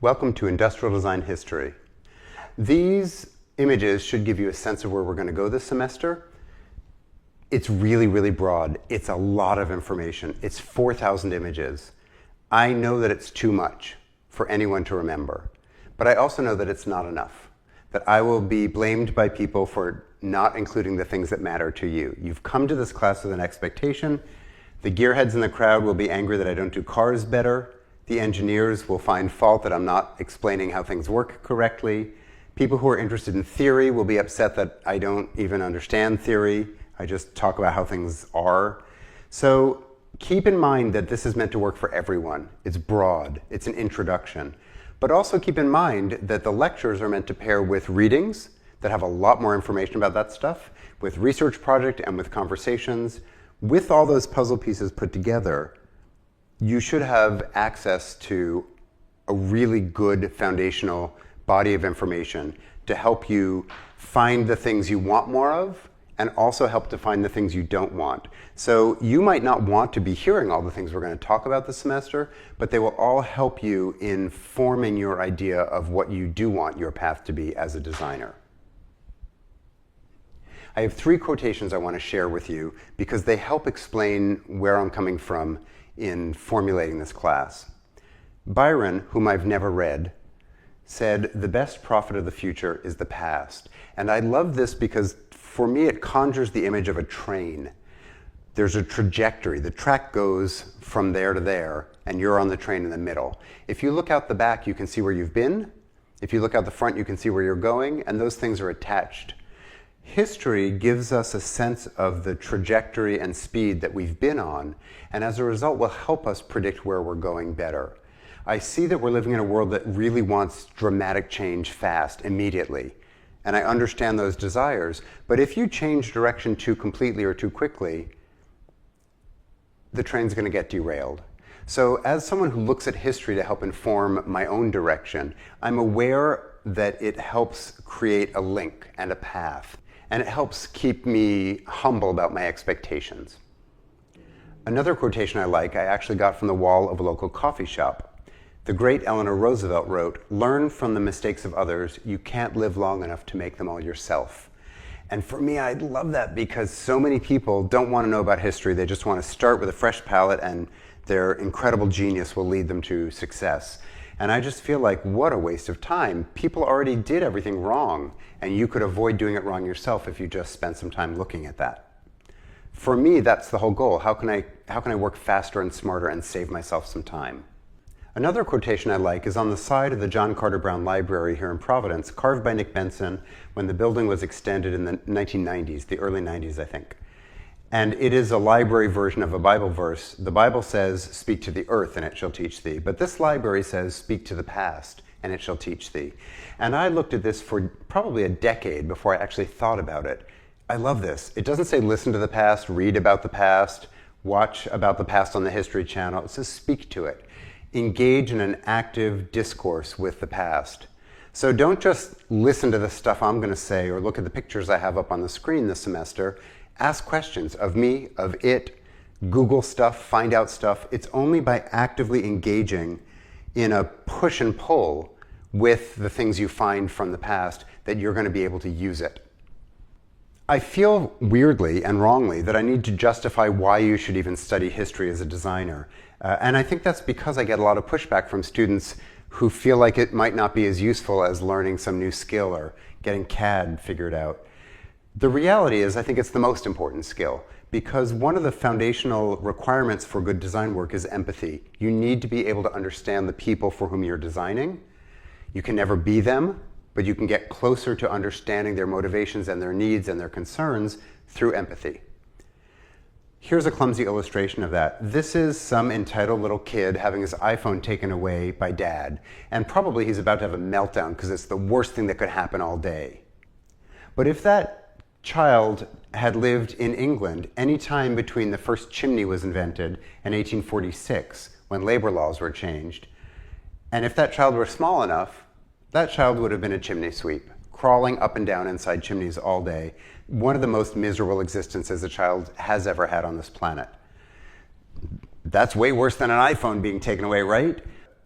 Welcome to Industrial Design History. These images should give you a sense of where we're going to go this semester. It's really, really broad. It's a lot of information. It's 4,000 images. I know that it's too much for anyone to remember, but I also know that it's not enough, that I will be blamed by people for not including the things that matter to you. You've come to this class with an expectation. The gearheads in the crowd will be angry that I don't do cars better. The engineers will find fault that I'm not explaining how things work correctly. People who are interested in theory will be upset that I don't even understand theory. I just talk about how things are. So keep in mind that this is meant to work for everyone. It's broad. It's an introduction. But also keep in mind that the lectures are meant to pair with readings that have a lot more information about that stuff, with research project and with conversations. With all those puzzle pieces put together, you should have access to a really good foundational body of information to help you find the things you want more of and also help to find the things you don't want. So you might not want to be hearing all the things we're going to talk about this semester, but they will all help you in forming your idea of what you do want your path to be as a designer. I have 3 quotations I want to share with you because they help explain where I'm coming from in formulating this class. Byron, whom I've never read, said, "The best prophet of the future is the past." And I love this because for me it conjures the image of a train. There's a trajectory. The track goes from there to there, and you're on the train in the middle. If you look out the back, you can see where you've been. If you look out the front, you can see where you're going, and those things are attached. History gives us a sense of the trajectory and speed that we've been on, and as a result will help us predict where we're going better. I see that we're living in a world that really wants dramatic change fast, immediately, and I understand those desires, but if you change direction too completely or too quickly, the train's going to get derailed. So as someone who looks at history to help inform my own direction, I'm aware that it helps create a link and a path. And it helps keep me humble about my expectations. Another quotation I actually got from the wall of a local coffee shop. The great Eleanor Roosevelt wrote, "Learn from the mistakes of others. You can't live long enough to make them all yourself." And for me, I love that because so many people don't want to know about history. They just want to start with a fresh palette and their incredible genius will lead them to success. And I just feel like, what a waste of time. People already did everything wrong, and you could avoid doing it wrong yourself if you just spent some time looking at that. For me, that's the whole goal. How can I work faster and smarter and save myself some time? Another quotation I like is on the side of the John Carter Brown Library here in Providence, carved by Nick Benson when the building was extended in the 1990s, the early 90s, I think. And it is a library version of a Bible verse. The Bible says, "Speak to the earth and it shall teach thee." But this library says, "Speak to the past and it shall teach thee." And I looked at this for probably a decade before I actually thought about it. I love this. It doesn't say listen to the past, read about the past, watch about the past on the History Channel. It says speak to it. Engage in an active discourse with the past. So don't just listen to the stuff I'm going to say or look at the pictures I have up on the screen this semester. Ask questions of me, of it, Google stuff, find out stuff. It's only by actively engaging in a push and pull with the things you find from the past that you're going to be able to use it. I feel weirdly and wrongly that I need to justify why you should even study history as a designer. And I think that's because I get a lot of pushback from students who feel like it might not be as useful as learning some new skill or getting CAD figured out. The reality is, I think it's the most important skill because one of the foundational requirements for good design work is empathy. You need to be able to understand the people for whom you're designing. You can never be them, but you can get closer to understanding their motivations and their needs and their concerns through empathy. Here's a clumsy illustration of that. This is some entitled little kid having his iPhone taken away by dad, and probably he's about to have a meltdown because it's the worst thing that could happen all day. But if that child had lived in England any time between the first chimney was invented and 1846, when labor laws were changed, and if that child were small enough, that child would have been a chimney sweep, crawling up and down inside chimneys all day, one of the most miserable existences a child has ever had on this planet. That's way worse than an iPhone being taken away, right?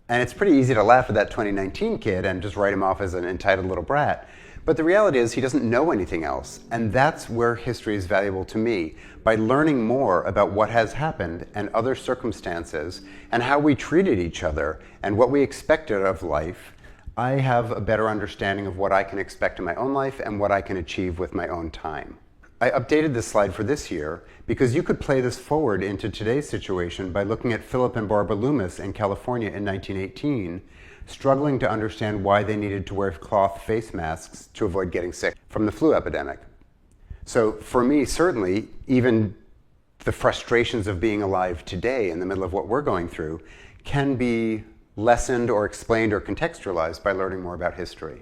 And it's pretty easy to laugh at that 2019 kid and just write him off as an entitled little brat. But the reality is he doesn't know anything else. And that's where history is valuable to me. By learning more about what has happened and other circumstances and how we treated each other and what we expected of life, I have a better understanding of what I can expect in my own life and what I can achieve with my own time. I updated this slide for this year because you could play this forward into today's situation by looking at Philip and Barbara Loomis in California in 1918, struggling to understand why they needed to wear cloth face masks to avoid getting sick from the flu epidemic. So for me, certainly, even the frustrations of being alive today in the middle of what we're going through can be lessened or explained or contextualized by learning more about history.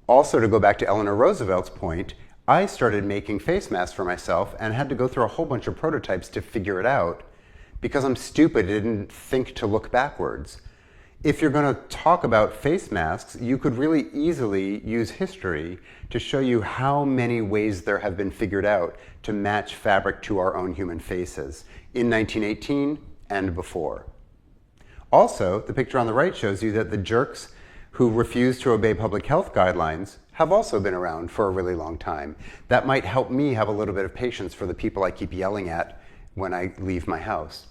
Also, to go back to Eleanor Roosevelt's point, I started making face masks for myself and had to go through a whole bunch of prototypes to figure it out because I'm stupid and didn't think to look backwards. If you're going to talk about face masks, you could really easily use history to show you how many ways there have been figured out to match fabric to our own human faces in 1918 and before. Also, the picture on the right shows you that the jerks who refuse to obey public health guidelines have also been around for a really long time. That might help me have a little bit of patience for the people I keep yelling at when I leave my house.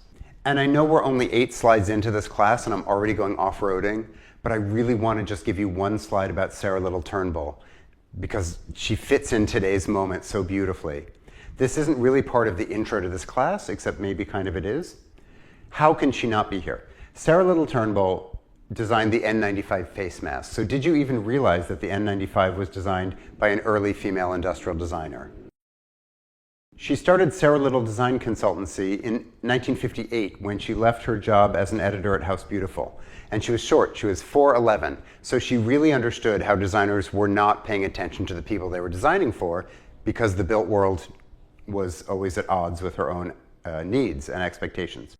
And I know we're only 8 slides into this class and I'm already going off-roading, but I really want to just give you one slide about Sarah Little Turnbull because she fits in today's moment so beautifully. This isn't really part of the intro to this class, except maybe kind of it is. How can she not be here? Sarah Little Turnbull designed the N95 face mask. So did you even realize that the N95 was designed by an early female industrial designer? She started Sarah Little Design Consultancy in 1958 when she left her job as an editor at House Beautiful. And she was short, she was 4'11", so she really understood how designers were not paying attention to the people they were designing for because the built world was always at odds with her own needs and expectations.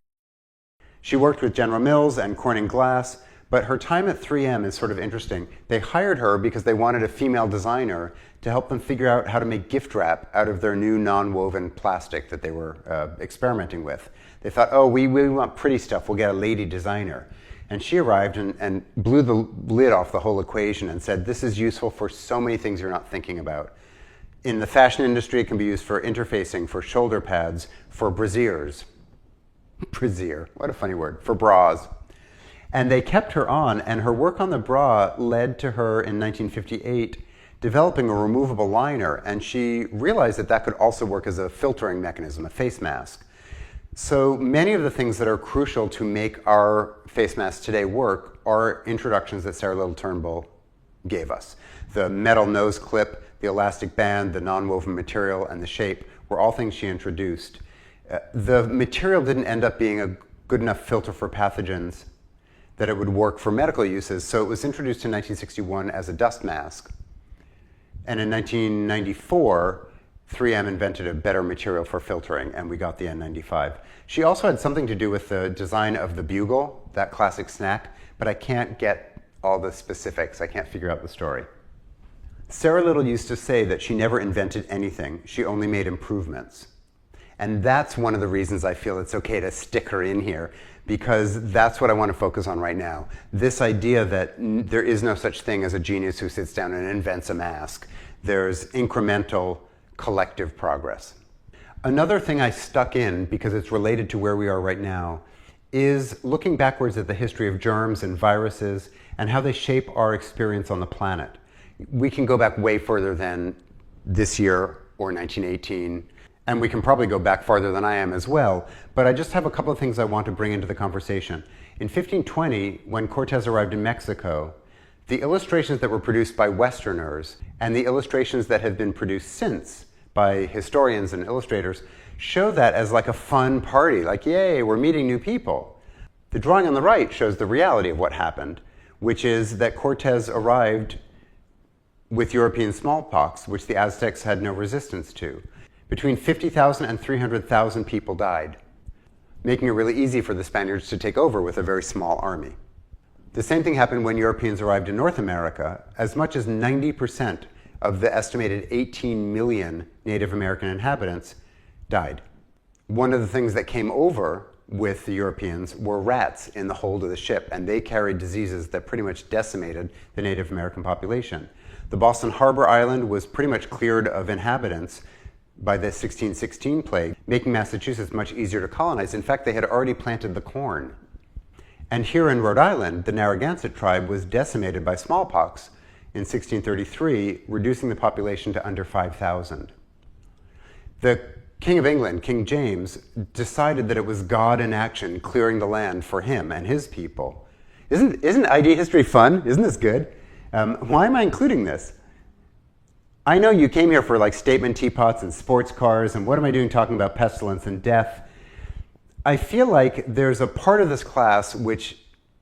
She worked with General Mills and Corning Glass, but her time at 3M is sort of interesting. They hired her because they wanted a female designer to help them figure out how to make gift wrap out of their new non-woven plastic that they were experimenting with. They thought, oh, we want pretty stuff, we'll get a lady designer. And she arrived and blew the lid off the whole equation and said, this is useful for so many things you're not thinking about. In the fashion industry, it can be used for interfacing, for shoulder pads, for brassieres. Brassiere, what a funny word, for bras. And they kept her on, and her work on the bra led to her in 1958 developing a removable liner, and she realized that that could also work as a filtering mechanism, a face mask. So many of the things that are crucial to make our face masks today work are introductions that Sarah Little Turnbull gave us. The metal nose clip, the elastic band, the non-woven material, and the shape were all things she introduced. The material didn't end up being a good enough filter for pathogens that it would work for medical uses, so it was introduced in 1961 as a dust mask. And in 1994, 3M invented a better material for filtering, and we got the N95. She also had something to do with the design of the bugle, that classic snack, but I can't get all the specifics. I can't figure out the story. Sarah Little used to say that she never invented anything, she only made improvements. And that's one of the reasons I feel it's okay to stick her in here, because that's what I want to focus on right now. This idea that there is no such thing as a genius who sits down and invents a mask. There's incremental collective progress. Another thing I stuck in, because it's related to where we are right now, is looking backwards at the history of germs and viruses and how they shape our experience on the planet. We can go back way further than this year or 1918. And we can probably go back farther than I am as well, but I just have a couple of things I want to bring into the conversation. In 1520, when Cortez arrived in Mexico, the illustrations that were produced by Westerners and the illustrations that have been produced since by historians and illustrators show that as like a fun party, like, yay, we're meeting new people. The drawing on the right shows the reality of what happened, which is that Cortez arrived with European smallpox, which the Aztecs had no resistance to. Between 50,000 and 300,000 people died, making it really easy for the Spaniards to take over with a very small army. The same thing happened when Europeans arrived in North America. As much as 90% of the estimated 18 million Native American inhabitants died. One of the things that came over with the Europeans were rats in the hold of the ship, and they carried diseases that pretty much decimated the Native American population. The Boston Harbor Island was pretty much cleared of inhabitants by the 1616 plague, making Massachusetts much easier to colonize. In fact, they had already planted the corn. And here in Rhode Island, the Narragansett tribe was decimated by smallpox in 1633, reducing the population to under 5,000. The King of England, King James, decided that it was God in action clearing the land for him and his people. Isn't ID history fun? Isn't this good? Why am I including this? I know you came here for like statement teapots and sports cars, and what am I doing talking about pestilence and death? I feel like there's a part of this class which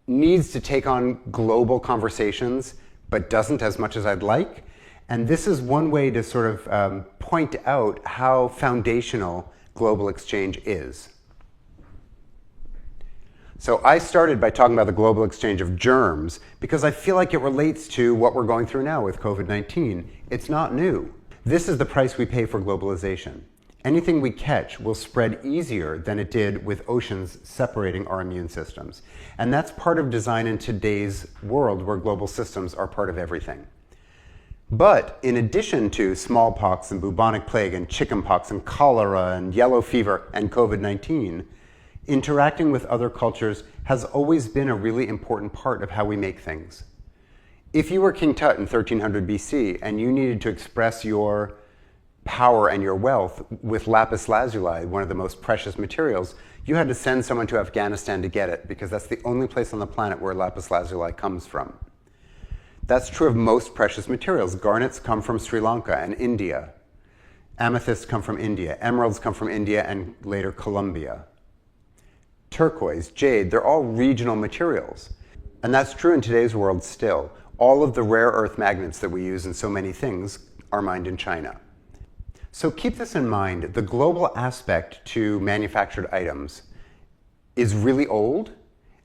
needs to take on global conversations, but doesn't as much as I'd like. And this is one way to sort of point out how foundational global exchange is. So I started by talking about the global exchange of germs because I feel like it relates to what we're going through now with COVID-19. It's not new. This is the price we pay for globalization. Anything we catch will spread easier than it did with oceans separating our immune systems. And that's part of design in today's world where global systems are part of everything. But in addition to smallpox and bubonic plague and chickenpox and cholera and yellow fever and COVID-19, interacting with other cultures has always been a really important part of how we make things. If you were King Tut in 1300 BC and you needed to express your power and your wealth with lapis lazuli, one of the most precious materials, you had to send someone to Afghanistan to get it because that's the only place on the planet where lapis lazuli comes from. That's true of most precious materials. Garnets come from Sri Lanka and India. Amethysts come from India. Emeralds come from India and later Colombia. Turquoise, jade, they're all regional materials. And that's true in today's world still. All of the rare earth magnets that we use in so many things are mined in China. So keep this in mind. The global aspect to manufactured items is really old,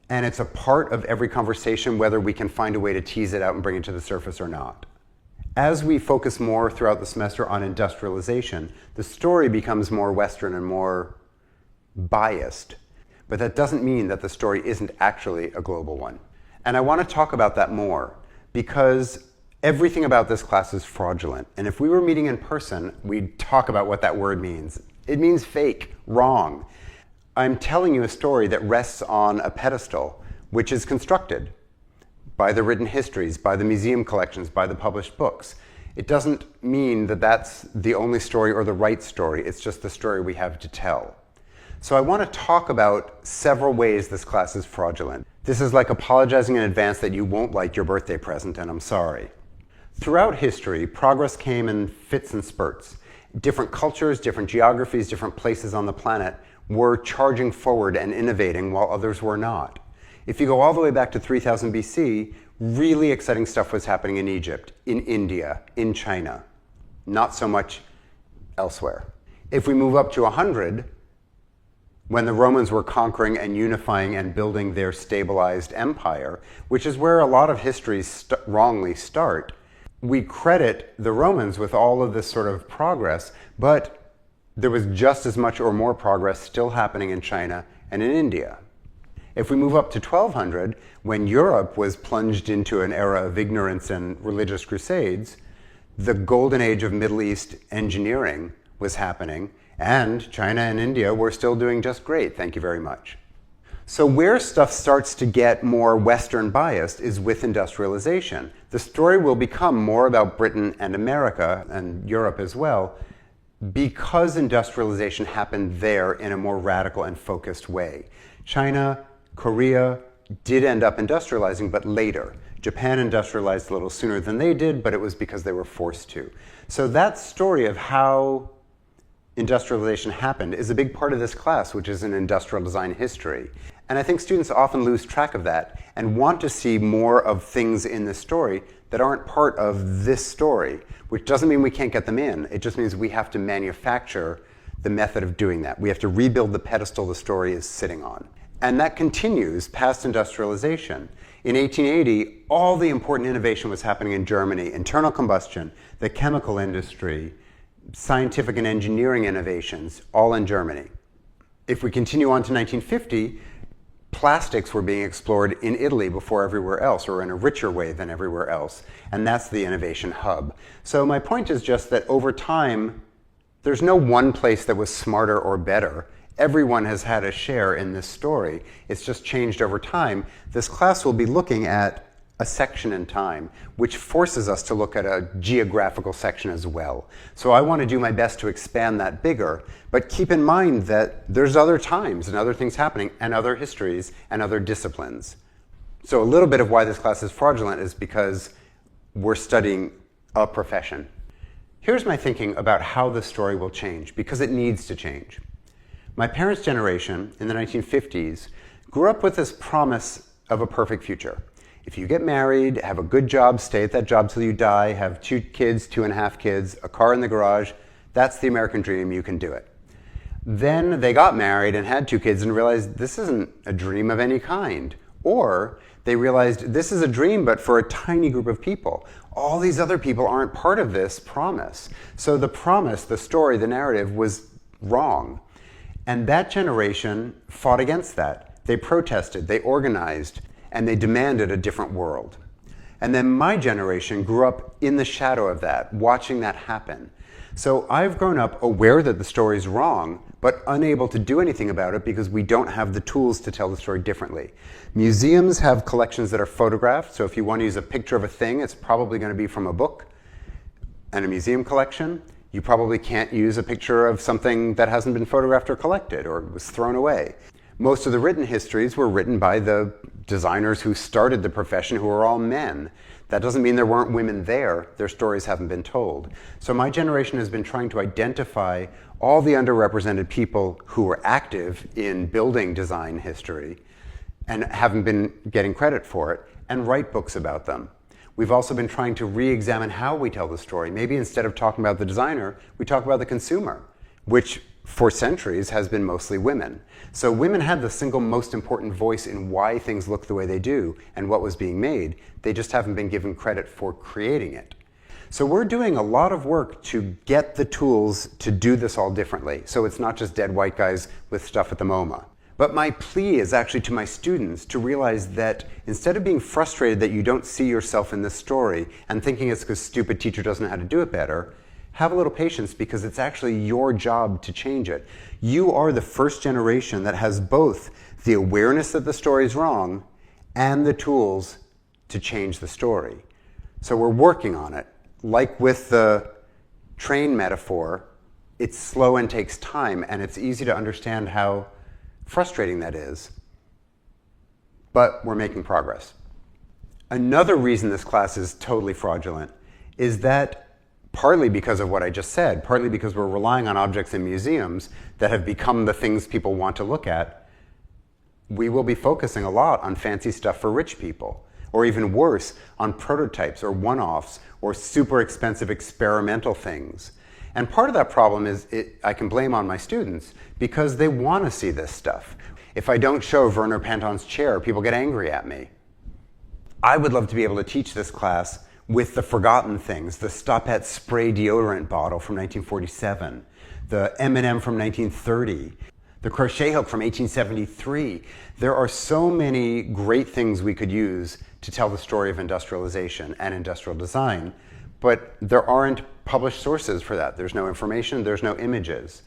and it's a part of every conversation, whether we can find a way to tease it out and bring it to the surface or not. As we focus more throughout the semester on industrialization, the story becomes more Western and more biased. But that doesn't mean that the story isn't actually a global one. And I want to talk about that more, because everything about this class is fraudulent. And if we were meeting in person, we'd talk about what that word means. It means fake, wrong. I'm telling you a story that rests on a pedestal, which is constructed by the written histories, by the museum collections, by the published books. It doesn't mean that that's the only story or the right story. It's just the story we have to tell. So I want to talk about several ways this class is fraudulent. This is like apologizing in advance that you won't like your birthday present, and I'm sorry. Throughout history, progress came in fits and spurts. Different cultures, different geographies, different places on the planet were charging forward and innovating while others were not. If you go all the way back to 3000 BC, really exciting stuff was happening in Egypt, in India, in China. Not so much elsewhere. If we move up to 100, when the Romans were conquering and unifying and building their stabilized empire, which is where a lot of histories wrongly start, we credit the Romans with all of this sort of progress, but there was just as much or more progress still happening in China and in India. If we move up to 1200, when Europe was plunged into an era of ignorance and religious crusades, the golden age of Middle East engineering was happening, and China and India were still doing just great, thank you very much. So where stuff starts to get more Western biased is with industrialization. The story will become more about Britain and America, and Europe as well, because industrialization happened there in a more radical and focused way. China, Korea did end up industrializing, but later. Japan industrialized a little sooner than they did, but it was because they were forced to. So that story of how industrialization happened is a big part of this class, which is an industrial design history. And I think students often lose track of that and want to see more of things in this story that aren't part of this story, which doesn't mean we can't get them in. It just means we have to manufacture the method of doing that. We have to rebuild the pedestal the story is sitting on. And that continues past industrialization. In 1880, all the important innovation was happening in Germany: internal combustion, the chemical industry, scientific and engineering innovations, all in Germany. If we continue on to 1950, plastics were being explored in Italy before everywhere else, or in a richer way than everywhere else. And that's the innovation hub. So my point is just that over time, there's no one place that was smarter or better. Everyone has had a share in this story. It's just changed over time. This class will be looking at a section in time, which forces us to look at a geographical section as well. So I want to do my best to expand that bigger, but keep in mind that there's other times and other things happening and other histories and other disciplines. So a little bit of why this class is fraudulent is because we're studying a profession. Here's my thinking about how the story will change, because it needs to change. My parents' generation in the 1950s grew up with this promise of a perfect future. If you get married, have a good job, stay at that job till you die, have 2 kids, 2.5 kids, a car in the garage, that's the American dream, you can do it. Then they got married and had 2 kids and realized this isn't a dream of any kind. Or they realized this is a dream but for a tiny group of people. All these other people aren't part of this promise. So the promise, the story, the narrative was wrong. And that generation fought against that. They protested, they organized, and they demanded a different world. And then my generation grew up in the shadow of that, watching that happen. So I've grown up aware that the story's wrong, but unable to do anything about it because we don't have the tools to tell the story differently. Museums have collections that are photographed, so if you want to use a picture of a thing, it's probably going to be from a book and a museum collection. You probably can't use a picture of something that hasn't been photographed or collected or was thrown away. Most of the written histories were written by the designers who started the profession, who are all men. That doesn't mean there weren't women there. Their stories haven't been told. So my generation has been trying to identify all the underrepresented people who were active in building design history and haven't been getting credit for it, and write books about them. We've also been trying to re-examine how we tell the story. Maybe instead of talking about the designer, we talk about the consumer, which for centuries has been mostly women. So women had the single most important voice in why things look the way they do and what was being made. They just haven't been given credit for creating it. So we're doing a lot of work to get the tools to do this all differently. So it's not just dead white guys with stuff at the MoMA. But my plea is actually to my students to realize that instead of being frustrated that you don't see yourself in this story and thinking it's because stupid teacher doesn't know how to do it better, have a little patience because it's actually your job to change it. You are the first generation that has both the awareness that the story is wrong and the tools to change the story. So we're working on it. Like with the train metaphor, it's slow and takes time, and it's easy to understand how frustrating that is, but we're making progress. Another reason this class is totally fraudulent is that partly because of what I just said, partly because we're relying on objects in museums that have become the things people want to look at, we will be focusing a lot on fancy stuff for rich people, or even worse, on prototypes or one-offs or super expensive experimental things. And part of that problem is I can blame on my students because they want to see this stuff. If I don't show Werner Panton's chair, people get angry at me. I would love to be able to teach this class with the forgotten things, the Stopette spray deodorant bottle from 1947, the M&M from 1930, the crochet hook from 1873. There are so many great things we could use to tell the story of industrialization and industrial design, but there aren't published sources for that. There's no information, there's no images,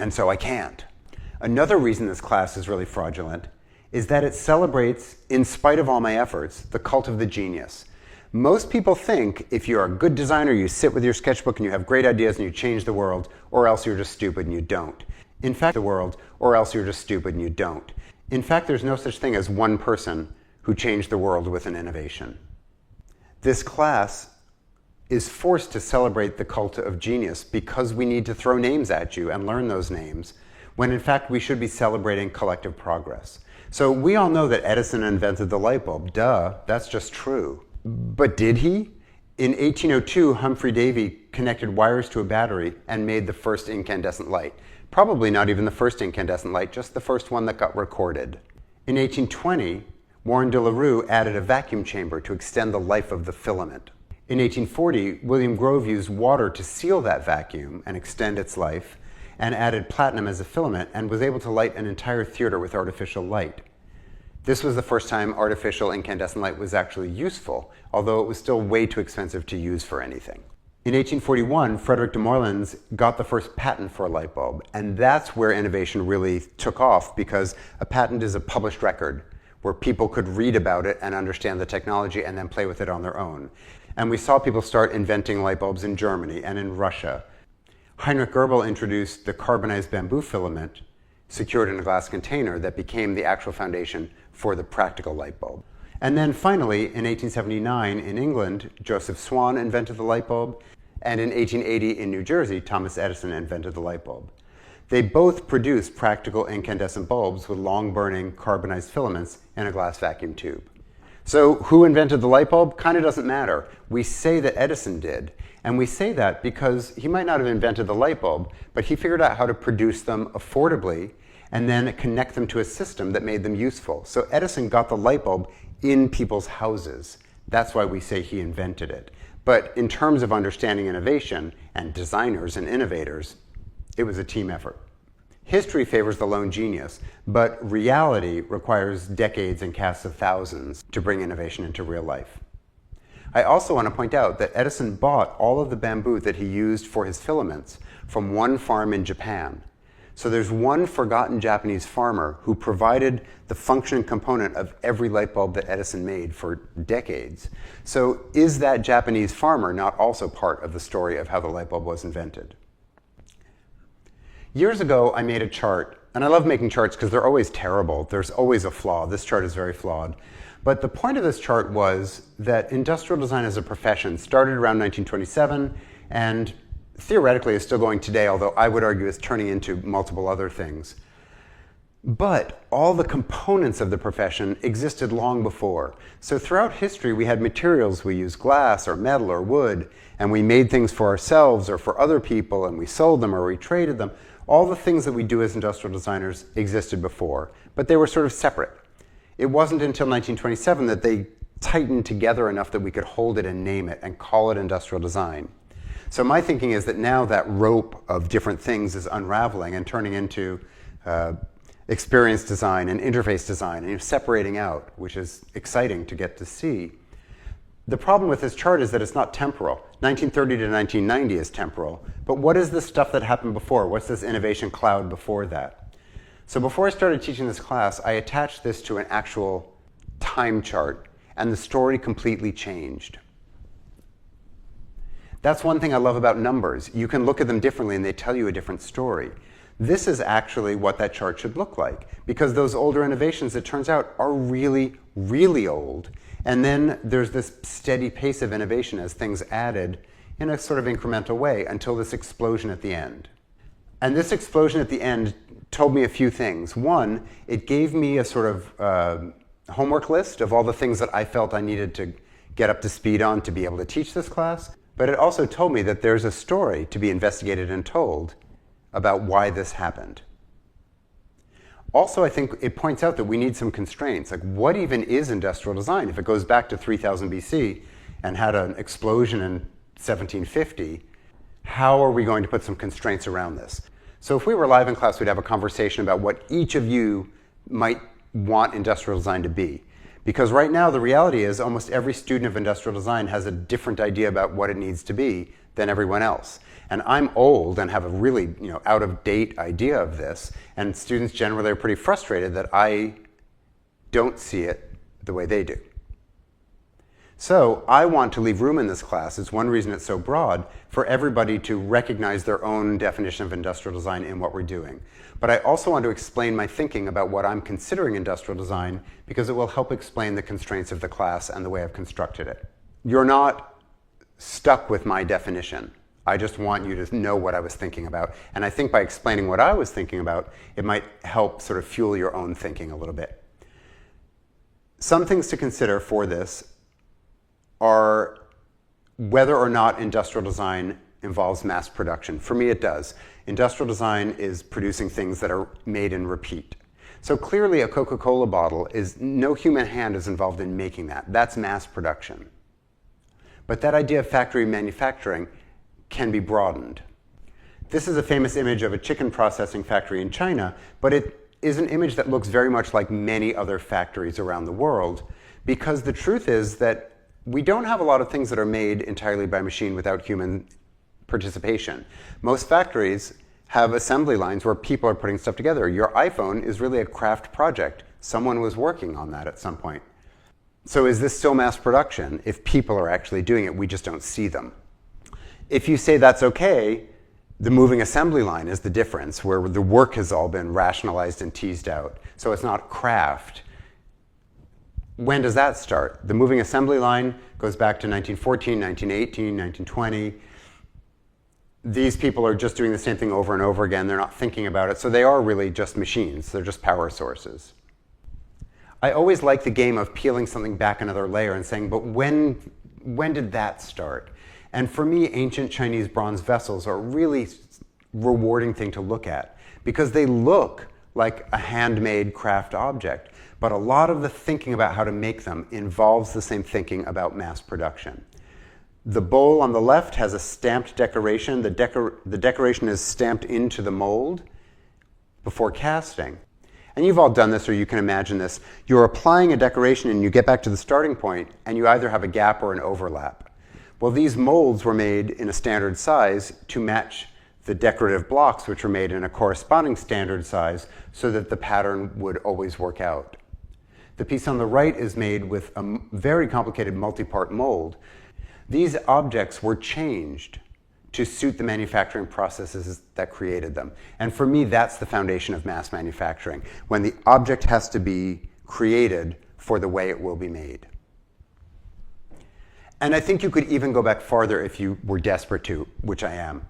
and so I can't. Another reason this class is really fraudulent is that it celebrates, in spite of all my efforts, the cult of the genius. Most people think if you're a good designer, you sit with your sketchbook and you have great ideas and you change the world, or else you're just stupid and you don't. In fact, there's no such thing as one person who changed the world with an innovation. This class is forced to celebrate the cult of genius because we need to throw names at you and learn those names, when in fact we should be celebrating collective progress. So we all know that Edison invented the light bulb. Duh, that's just true. But did he? In 1802, Humphrey Davy connected wires to a battery and made the first incandescent light. Probably not even the first incandescent light, just the first one that got recorded. In 1820, Warren de la Rue added a vacuum chamber to extend the life of the filament. In 1840, William Grove used water to seal that vacuum and extend its life. and added platinum as a filament and was able to light an entire theater with artificial light. This was the first time artificial incandescent light was actually useful, although it was still way too expensive to use for anything. In 1841, Frederick de Moulins got the first patent for a light bulb, and that's where innovation really took off, because a patent is a published record where people could read about it and understand the technology and then play with it on their own. And we saw people start inventing light bulbs in Germany and in Russia. Heinrich Goebel introduced the carbonized bamboo filament secured in a glass container that became the actual foundation for the practical light bulb. And then finally, in 1879 in England, Joseph Swan invented the light bulb, and in 1880 in New Jersey, Thomas Edison invented the light bulb. They both produced practical incandescent bulbs with long-burning carbonized filaments in a glass vacuum tube. So who invented the light bulb? Kind of doesn't matter. We say that Edison did, and we say that because he might not have invented the light bulb, but he figured out how to produce them affordably and then connect them to a system that made them useful. So Edison got the light bulb in people's houses. That's why we say he invented it. But in terms of understanding innovation and designers and innovators, it was a team effort. History favors the lone genius, but reality requires decades and casts of thousands to bring innovation into real life. I also want to point out that Edison bought all of the bamboo that he used for his filaments from one farm in Japan. So there's one forgotten Japanese farmer who provided the functioning component of every light bulb that Edison made for decades. So is that Japanese farmer not also part of the story of how the light bulb was invented? Years ago, I made a chart, and I love making charts because they're always terrible. There's always a flaw. This chart is very flawed. But the point of this chart was that industrial design as a profession started around 1927 and theoretically is still going today, although I would argue it's turning into multiple other things. But all the components of the profession existed long before. So throughout history, we had materials. We used glass or metal or wood, and we made things for ourselves or for other people, and we sold them or we traded them. All the things that we do as industrial designers existed before, but they were sort of separate. It wasn't until 1927 that they tightened together enough that we could hold it and name it and call it industrial design. So my thinking is that now that rope of different things is unraveling and turning into experience design and interface design and separating out, which is exciting to get to see. The problem with this chart is that it's not temporal. 1930 to 1990 is temporal, but what is the stuff that happened before? What's this innovation cloud before that? So before I started teaching this class, I attached this to an actual time chart, and the story completely changed. That's one thing I love about numbers. You can look at them differently and they tell you a different story. This is actually what that chart should look like, because those older innovations, it turns out, are really, really old. And then there's this steady pace of innovation as things added in a sort of incremental way until this explosion at the end. And this explosion at the end told me a few things. One, it gave me a sort of homework list of all the things that I felt I needed to get up to speed on to be able to teach this class. But it also told me that there's a story to be investigated and told about why this happened. Also, I think it points out that we need some constraints. Like, what even is industrial design? If it goes back to 3000 BC and had an explosion in 1750, how are we going to put some constraints around this? So if we were live in class, we'd have a conversation about what each of you might want industrial design to be. Because right now, the reality is almost every student of industrial design has a different idea about what it needs to be than everyone else. And I'm old and have a really out-of-date idea of this, and students generally are pretty frustrated that I don't see it the way they do. So I want to leave room in this class, it's one reason it's so broad, for everybody to recognize their own definition of industrial design in what we're doing. But I also want to explain my thinking about what I'm considering industrial design, because it will help explain the constraints of the class and the way I've constructed it. You're not stuck with my definition. I just want you to know what I was thinking about. And I think by explaining what I was thinking about, it might help sort of fuel your own thinking a little bit. Some things to consider for this are whether or not industrial design involves mass production. For me, it does. Industrial design is producing things that are made in repeat. So clearly a Coca-Cola bottle is, no human hand is involved in making that. That's mass production. But that idea of factory manufacturing can be broadened. This is a famous image of a chicken processing factory in China, but it is an image that looks very much like many other factories around the world, because the truth is that we don't have a lot of things that are made entirely by machine without human participation. Most factories have assembly lines where people are putting stuff together. Your iPhone is really a craft project. Someone was working on that at some point. So is this still mass production? If people are actually doing it, we just don't see them. If you say that's okay, the moving assembly line is the difference, where the work has all been rationalized and teased out. So it's not craft. When does that start? The moving assembly line goes back to 1914, 1918, 1920. These people are just doing the same thing over and over again. They're not thinking about it. So they are really just machines. They're just power sources. I always like the game of peeling something back another layer and saying, but when did that start? And for me, ancient Chinese bronze vessels are a really rewarding thing to look at, because they look like a handmade craft object. But a lot of the thinking about how to make them involves the same thinking about mass production. The bowl on the left has a stamped decoration. The decoration is stamped into the mold before casting. And you've all done this, or you can imagine this. You're applying a decoration and you get back to the starting point and you either have a gap or an overlap. Well, these molds were made in a standard size to match the decorative blocks, which were made in a corresponding standard size so that the pattern would always work out. The piece on the right is made with a very complicated multi-part mold. These objects were changed to suit the manufacturing processes that created them. And for me, that's the foundation of mass manufacturing, when the object has to be created for the way it will be made. And I think you could even go back farther if you were desperate to, which I am.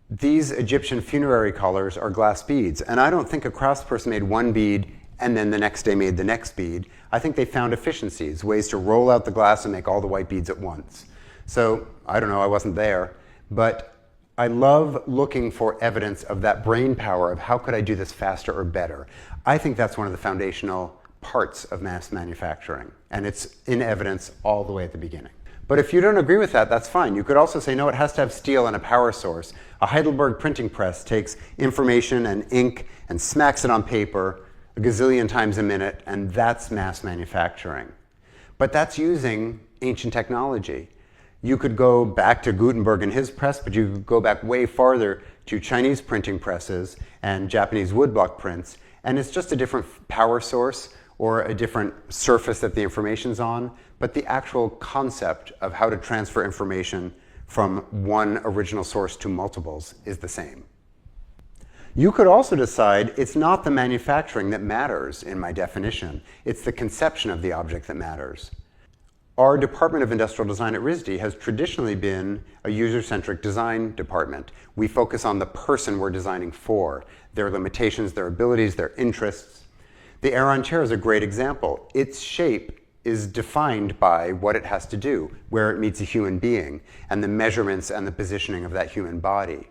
These Egyptian funerary collars are glass beads, and I don't think a craftsperson made one bead and then the next day made the next bead. I think they found efficiencies, ways to roll out the glass and make all the white beads at once. So, I don't know, I wasn't there, but I love looking for evidence of that brain power of how could I do this faster or better. I think that's one of the foundational parts of mass manufacturing, and it's in evidence all the way at the beginning. But if you don't agree with that, that's fine. You could also say, no, it has to have steel and a power source. A Heidelberg printing press takes information and ink and smacks it on paper a gazillion times a minute, and that's mass manufacturing. But that's using ancient technology. You could go back to Gutenberg and his press, but you could go back way farther to Chinese printing presses and Japanese woodblock prints, and it's just a different power source or a different surface that the information's on, but the actual concept of how to transfer information from one original source to multiples is the same. You could also decide it's not the manufacturing that matters in my definition, it's the conception of the object that matters. Our Department of Industrial Design at RISD has traditionally been a user-centric design department. We focus on the person we're designing for, their limitations, their abilities, their interests. The Aeron chair is a great example. Its shape is defined by what it has to do, where it meets a human being, and the measurements and the positioning of that human body.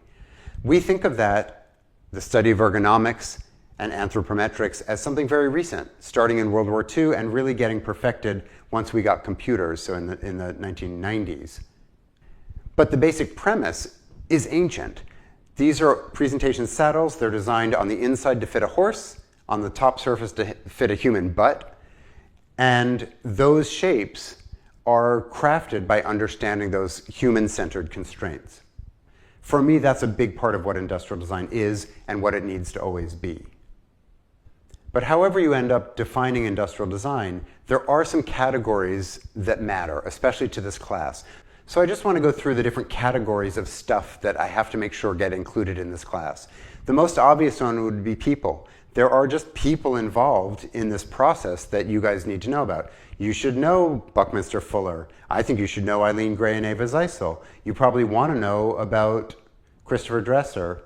We think of that, the study of ergonomics and anthropometrics, as something very recent, starting in World War II and really getting perfected once we got computers, so in the 1990s. But the basic premise is ancient. These are presentation saddles. They're designed on the inside to fit a horse, on the top surface to fit a human butt, and those shapes are crafted by understanding those human-centered constraints. For me, that's a big part of what industrial design is and what it needs to always be. But however you end up defining industrial design, there are some categories that matter, especially to this class. So I just want to go through the different categories of stuff that I have to make sure get included in this class. The most obvious one would be people. There are just people involved in this process that you guys need to know about. You should know Buckminster Fuller. I think you should know Eileen Gray and Eva Zeisel. You probably want to know about Christopher Dresser.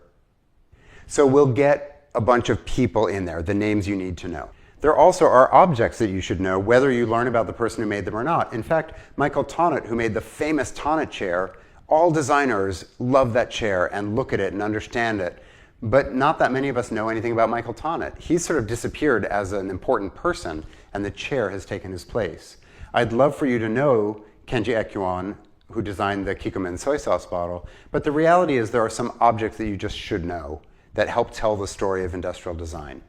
So we'll get a bunch of people in there, the names you need to know. There also are objects that you should know, whether you learn about the person who made them or not. In fact, Michael Tonnett, who made the famous Tonnett chair, all designers love that chair and look at it and understand it. But not that many of us know anything about Michael Tonnett. He's sort of disappeared as an important person, and the chair has taken his place. I'd love for you to know Kenji Ekuon, who designed the Kikkoman soy sauce bottle, but the reality is there are some objects that you just should know that help tell the story of industrial design.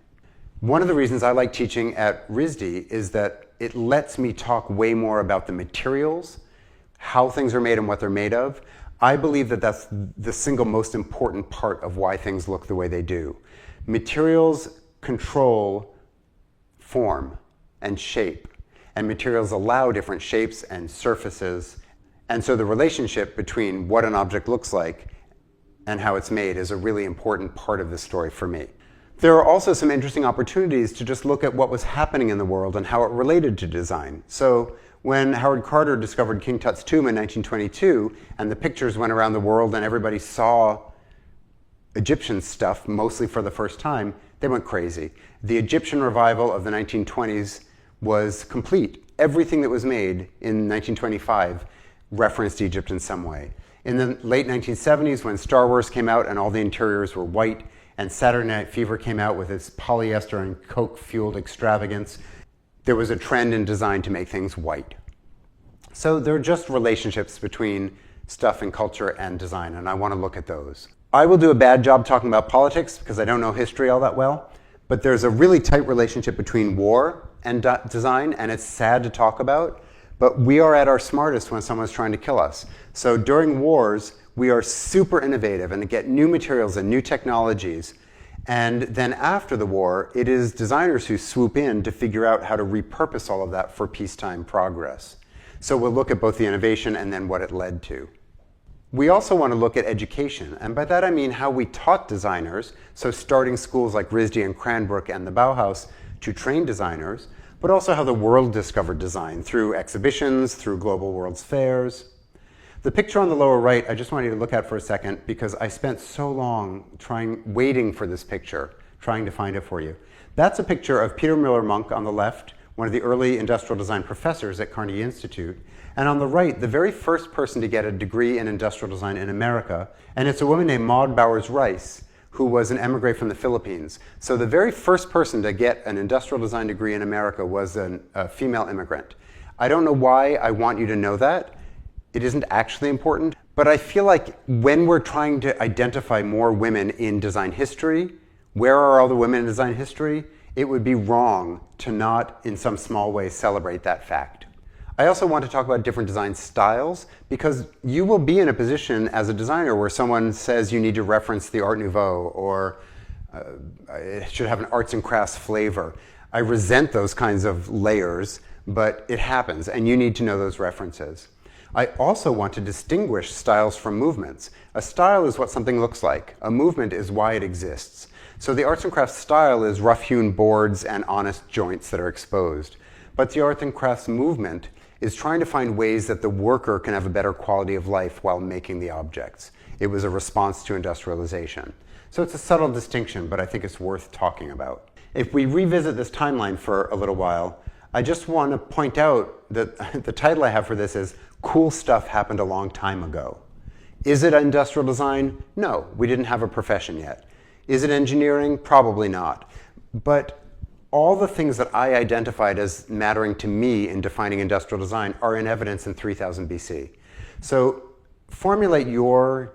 One of the reasons I like teaching at RISD is that it lets me talk way more about the materials, how things are made and what they're made of. I believe that that's the single most important part of why things look the way they do. Materials control form and shape, and materials allow different shapes and surfaces. And so the relationship between what an object looks like and how it's made is a really important part of this story for me. There are also some interesting opportunities to just look at what was happening in the world and how it related to design. So when Howard Carter discovered King Tut's tomb in 1922, and the pictures went around the world and everybody saw Egyptian stuff mostly for the first time, they went crazy. The Egyptian revival of the 1920s was complete. Everything that was made in 1925 referenced Egypt in some way. In the late 1970s, when Star Wars came out and all the interiors were white, and Saturday Night Fever came out with its polyester and coke-fueled extravagance, there was a trend in design to make things white. So there are just relationships between stuff and culture and design, and I want to look at those. I will do a bad job talking about politics because I don't know history all that well, but there's a really tight relationship between war and design, and it's sad to talk about, but we are at our smartest when someone's trying to kill us. So during wars, we are super innovative and get new materials and new technologies. And then after the war, it is designers who swoop in to figure out how to repurpose all of that for peacetime progress. So we'll look at both the innovation and then what it led to. We also want to look at education, and by that I mean how we taught designers, so starting schools like RISD and Cranbrook and the Bauhaus to train designers, but also how the world discovered design through exhibitions, through global world's fairs. The picture on the lower right, I just want you to look at for a second because I spent so long waiting for this picture, trying to find it for you. That's a picture of Peter Müller-Monk on the left, one of the early industrial design professors at Carnegie Institute. And on the right, the very first person to get a degree in industrial design in America. And it's a woman named Maud Bowers-Rice, who was an emigre from the Philippines. So the very first person to get an industrial design degree in America was a female immigrant. I don't know why I want you to know that. It isn't actually important, but I feel like when we're trying to identify more women in design history, where are all the women in design history? It would be wrong to not, in some small way, celebrate that fact. I also want to talk about different design styles, because you will be in a position as a designer where someone says you need to reference the Art Nouveau, or it should have an arts and crafts flavor. I resent those kinds of layers, but it happens, and you need to know those references. I also want to distinguish styles from movements. A style is what something looks like. A movement is why it exists. So the arts and crafts style is rough-hewn boards and honest joints that are exposed. But the arts and crafts movement is trying to find ways that the worker can have a better quality of life while making the objects. It was a response to industrialization. So it's a subtle distinction, but I think it's worth talking about. If we revisit this timeline for a little while, I just want to point out that the title I have for this is Cool Stuff Happened a Long Time Ago. Is it industrial design? No, we didn't have a profession yet. Is it engineering? Probably not. But all the things that I identified as mattering to me in defining industrial design are in evidence in 3000 BC. So formulate your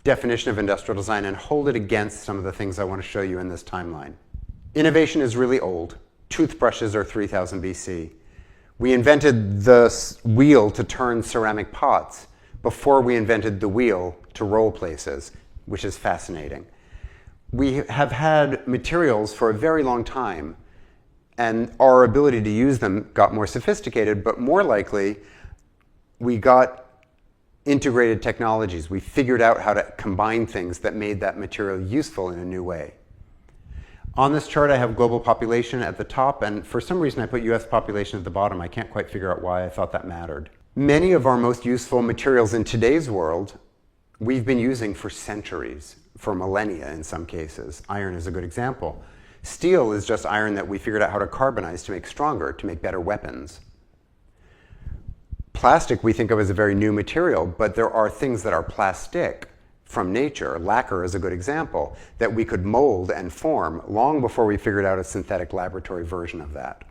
definition of industrial design and hold it against some of the things I want to show you in this timeline. Innovation is really old. Toothbrushes are 3000 BC. We invented the wheel to turn ceramic pots before we invented the wheel to roll places, which is fascinating. We have had materials for a very long time, and our ability to use them got more sophisticated, but more likely, we got integrated technologies. We figured out how to combine things that made that material useful in a new way. On this chart, I have global population at the top, and for some reason I put US population at the bottom. I can't quite figure out why I thought that mattered. Many of our most useful materials in today's world, we've been using for centuries, for millennia in some cases. Iron is a good example. Steel is just iron that we figured out how to carbonize to make stronger, to make better weapons. Plastic we think of as a very new material, but there are things that are plastic from nature. Lacquer is a good example, that we could mold and form long before we figured out a synthetic laboratory version of that.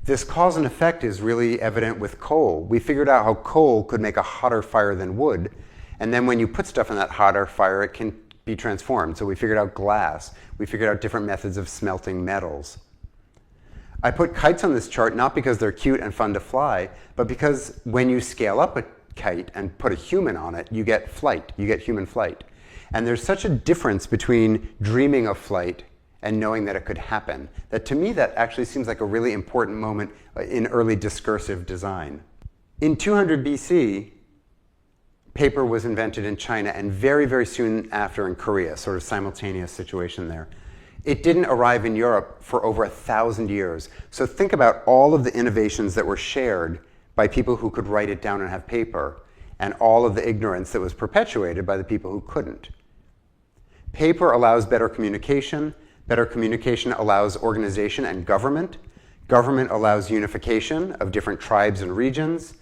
This cause and effect is really evident with coal. We figured out how coal could make a hotter fire than wood, and then when you put stuff in that hotter fire, it can be transformed. So we figured out glass. We figured out different methods of smelting metals. I put kites on this chart not because they're cute and fun to fly, but because when you scale up a kite and put a human on it, you get flight. You get human flight. And there's such a difference between dreaming of flight and knowing that it could happen, that to me that actually seems like a really important moment in early discursive design. In 200 BC, paper was invented in China, and very, very soon after in Korea, sort of simultaneous situation there. It didn't arrive in Europe for over 1,000 years. So think about all of the innovations that were shared by people who could write it down and have paper, and all of the ignorance that was perpetuated by the people who couldn't. Paper allows better communication. Better communication allows organization and government. Government allows unification of different tribes and regions.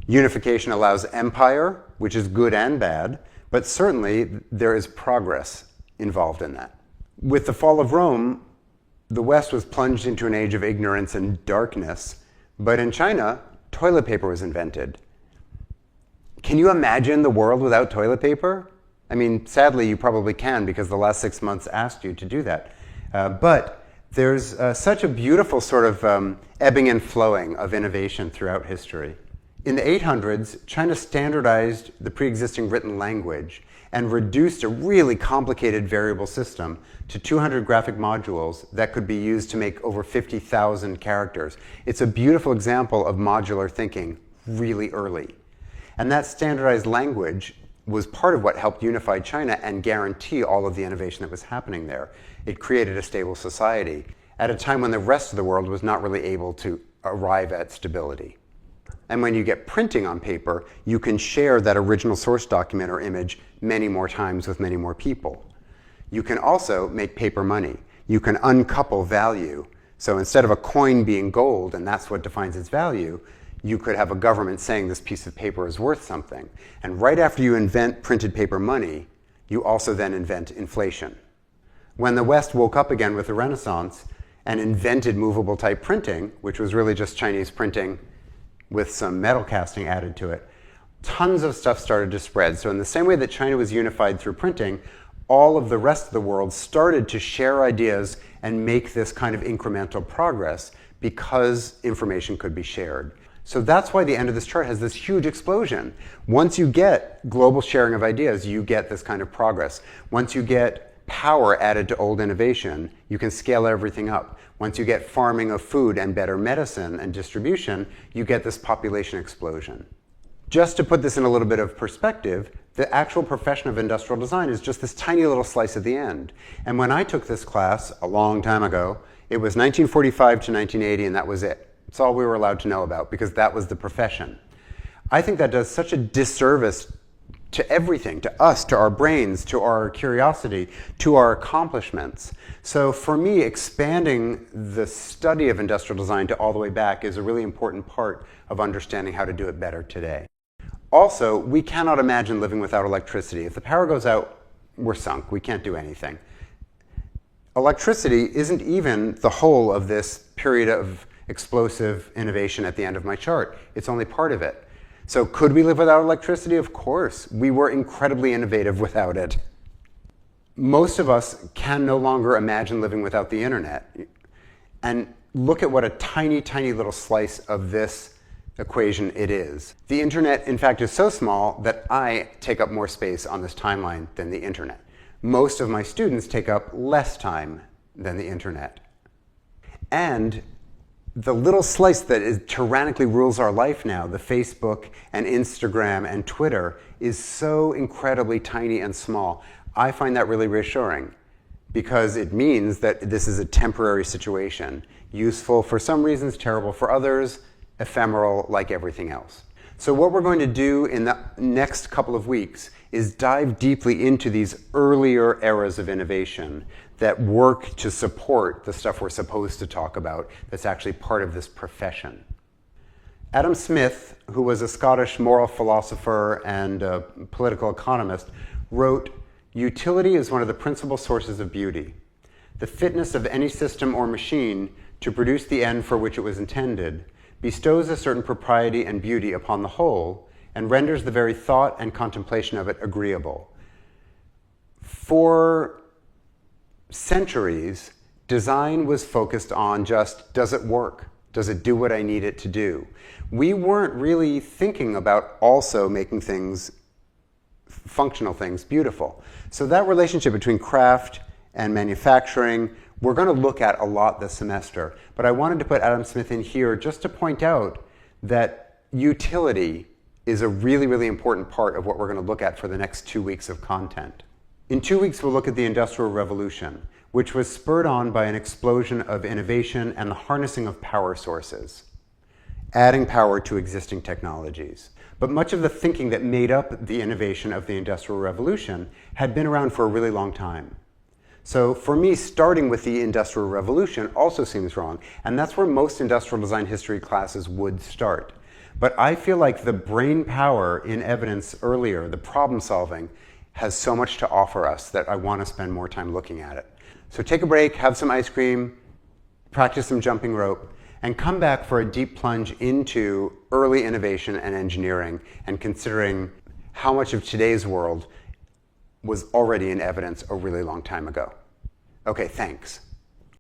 Unification allows empire, which is good and bad, but certainly there is progress involved in that. With the fall of Rome, the West was plunged into an age of ignorance and darkness, but in China, toilet paper was invented. Can you imagine the world without toilet paper? I mean, sadly, you probably can because the last 6 months asked you to do that. But there's such a beautiful sort of ebbing and flowing of innovation throughout history. In the 800s, China standardized the pre-existing written language and reduced a really complicated variable system to 200 graphic modules that could be used to make over 50,000 characters. It's a beautiful example of modular thinking really early. And that standardized language was part of what helped unify China and guarantee all of the innovation that was happening there. It created a stable society at a time when the rest of the world was not really able to arrive at stability. And when you get printing on paper, you can share that original source document or image many more times with many more people. You can also make paper money. You can uncouple value. So instead of a coin being gold, and that's what defines its value, you could have a government saying this piece of paper is worth something. And right after you invent printed paper money, you also then invent inflation. When the West woke up again with the Renaissance and invented movable type printing, which was really just Chinese printing with some metal casting added to it, tons of stuff started to spread. So in the same way that China was unified through printing, all of the rest of the world started to share ideas and make this kind of incremental progress because information could be shared. So that's why the end of this chart has this huge explosion. Once you get global sharing of ideas, you get this kind of progress. Once you get power added to old innovation, you can scale everything up. Once you get farming of food and better medicine and distribution, you get this population explosion. Just to put this in a little bit of perspective, the actual profession of industrial design is just this tiny little slice at the end. And when I took this class a long time ago, it was 1945 to 1980, and that was it. It's all we were allowed to know about because that was the profession. I think that does such a disservice to everything, to us, to our brains, to our curiosity, to our accomplishments. So for me, expanding the study of industrial design to all the way back is a really important part of understanding how to do it better today. Also, we cannot imagine living without electricity. If the power goes out, we're sunk. We can't do anything. Electricity isn't even the whole of this period of explosive innovation at the end of my chart. It's only part of it. So could we live without electricity? Of course. We were incredibly innovative without it. Most of us can no longer imagine living without the internet. And look at what a tiny, tiny little slice of this equation it is. The internet, in fact, is so small that I take up more space on this timeline than the internet. Most of my students take up less time than the internet. And the little slice that tyrannically rules our life now, the Facebook and Instagram and Twitter, is so incredibly tiny and small. I find that really reassuring because it means that this is a temporary situation, useful for some reasons, terrible for others, ephemeral like everything else. So what we're going to do in the next couple of weeks is dive deeply into these earlier eras of innovation that work to support the stuff we're supposed to talk about that's actually part of this profession. Adam Smith, who was a Scottish moral philosopher and a political economist, wrote, "Utility is one of the principal sources of beauty. the fitness of any system or machine to produce the end for which it was intended, bestows a certain propriety and beauty upon the whole, and renders the very thought and contemplation of it agreeable. For centuries, design was focused on just, does it work? Does it do what I need it to do? We weren't really thinking about also making things, functional things, beautiful. So that relationship between craft and manufacturing, we're going to look at a lot this semester. But I wanted to put Adam Smith in here just to point out that utility is a really, really important part of what we're going to look at for the next 2 weeks of content. In 2 weeks, we'll look at the Industrial Revolution, which was spurred on by an explosion of innovation and the harnessing of power sources, adding power to existing technologies. But much of the thinking that made up the innovation of the Industrial Revolution had been around for a really long time. So for me, starting with the Industrial Revolution also seems wrong, and that's where most industrial design history classes would start. But I feel like the brain power in evidence earlier, the problem solving, has so much to offer us that I want to spend more time looking at it. So take a break, have some ice cream, practice some jumping rope, and come back for a deep plunge into early innovation and engineering and considering how much of today's world was already in evidence a really long time ago. Okay, thanks.